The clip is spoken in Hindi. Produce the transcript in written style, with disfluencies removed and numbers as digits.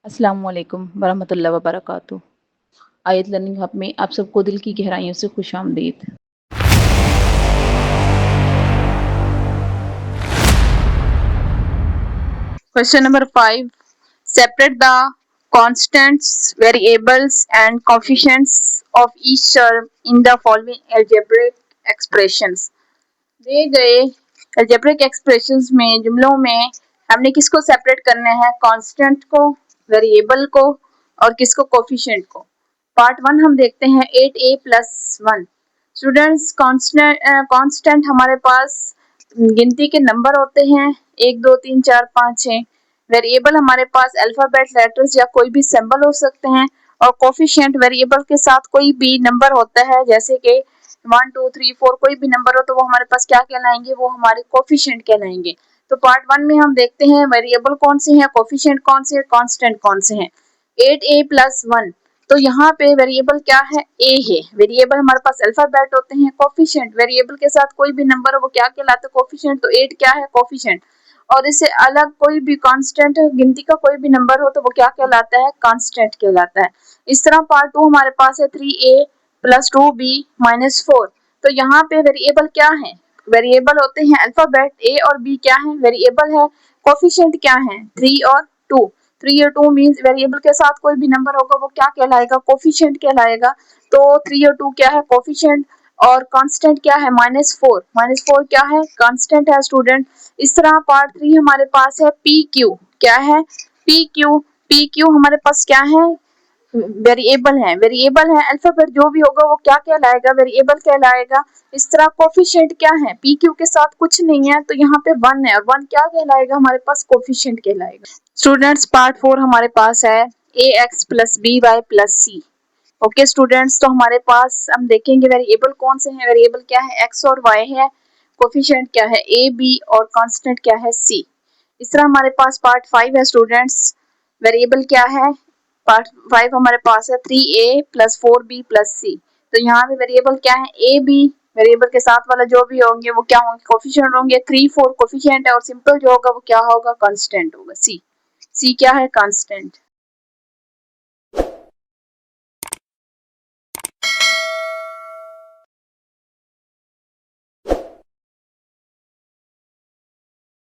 अस्सलामुअलैकुम वरहमतुल्लाहि वबरकातुहू। आयत लर्निंग हब में आप सबको दिल की गहराइयों से खुशामदीद। Question number 5. Separate the constants, variables and coefficients of each term in the following algebraic expressions. दिए गए algebraic expressions में जुमलों में हमने किसको सेपरेट करना है? कांस्टेंट को, वेरिएबल को और किसको? कोफिशिएंट को। पार्ट 1 हम देखते हैं 8a+1। स्टूडेंट्स, कांस्टेंट हमारे पास गिनती के नंबर होते हैं 1 2 3 4 5 6। वेरिएबल हमारे पास अल्फाबेट, लेटर्स या कोई भी सिंबल हो सकते हैं और कोफिशिएंट वेरिएबल के साथ कोई भी नंबर होता है, जैसे कि 1 2 3 4 कोई भी नंबर हो तो वो हमारे पास क्या कहलाएंगे? वो हमारे कोफिशिएंट कहलाएंगे। तो पार्ट 1 में हम देखते हैं वेरिएबल कौन से हैं, कोफिशिएंट कौन से हैं, कांस्टेंट कौन से हैं। 8a+1, तो यहाँ पे वेरिएबल क्या है? a है। वेरिएबल हमारे पास अल्फाबेट होते हैं। कोफिशिएंट वेरिएबल के साथ कोई भी नंबर हो वो क्या कहलाता है? कोफिशिएंट। तो 8 क्या है? कोफिशिएंट। और इससे अलग कोई भी कांस्टेंट गिनती का कोई भी नंबर हो तो वो क्या कहलाता है? कांस्टेंट कहलाता है। इस तरह पार्ट 2 हमारे पास है 3a+2b-4। तो यहाँ पे वेरिएबल क्या है? वेरिएबल होते हैं अल्फाबेट, a और b क्या है? वेरिएबल है। कोफिशिएंट क्या है? 3 और 2। 3 और 2 मींस वेरिएबल के साथ कोई भी नंबर होगा वो क्या कहलाएगा? कोफिशिएंट कहलाएगा। तो 3 और 2 क्या है? कोफिशिएंट। और कांस्टेंट क्या है? -4। -4 क्या है? कांस्टेंट है स्टूडेंट। इस तरह पार्ट 3 हमारे पास है पी क्यू। क्या है? P Q. पी क्यू हमारे पास क्या है? वेरिएबल है। वेरिएबल है अल्फाबेट, जो भी होगा वो क्या कहलाएगा? वेरिएबल कहलाएगा। इस तरह कोफिशिएंट क्या है? पी क्यू के साथ कुछ नहीं है तो यहाँ पे 1 है और 1 क्या कहलाएगा? हमारे पास कोफिशिएंट कहलाएगा। स्टूडेंट्स, पार्ट 4 हमारे पास है ax+by+c। ओके स्टूडेंट्स, तो हमारे पास हम देखेंगे वेरिएबल कौन से हैं। वेरिएबल क्या है? x और y है। कोफिशिएंट क्या है? a b और कांस्टेंट क्या है? c। इस तरह हमारे पास पार्ट 5 है स्टूडेंट्स। वेरिएबल क्या है? पार्ट 5 हमारे पास है 3a+4b+c। तो यहाँ पे वेरिएबल क्या है? a b। वेरिएबल के साथ वाला जो भी होंगे वो क्या होंगे? कोफिशिएंट होंगे। 3 4 कोफिशिएंट है और सिंपल जो होगा वो क्या होगा? कांस्टेंट होगा। c। c क्या है? कांस्टेंट।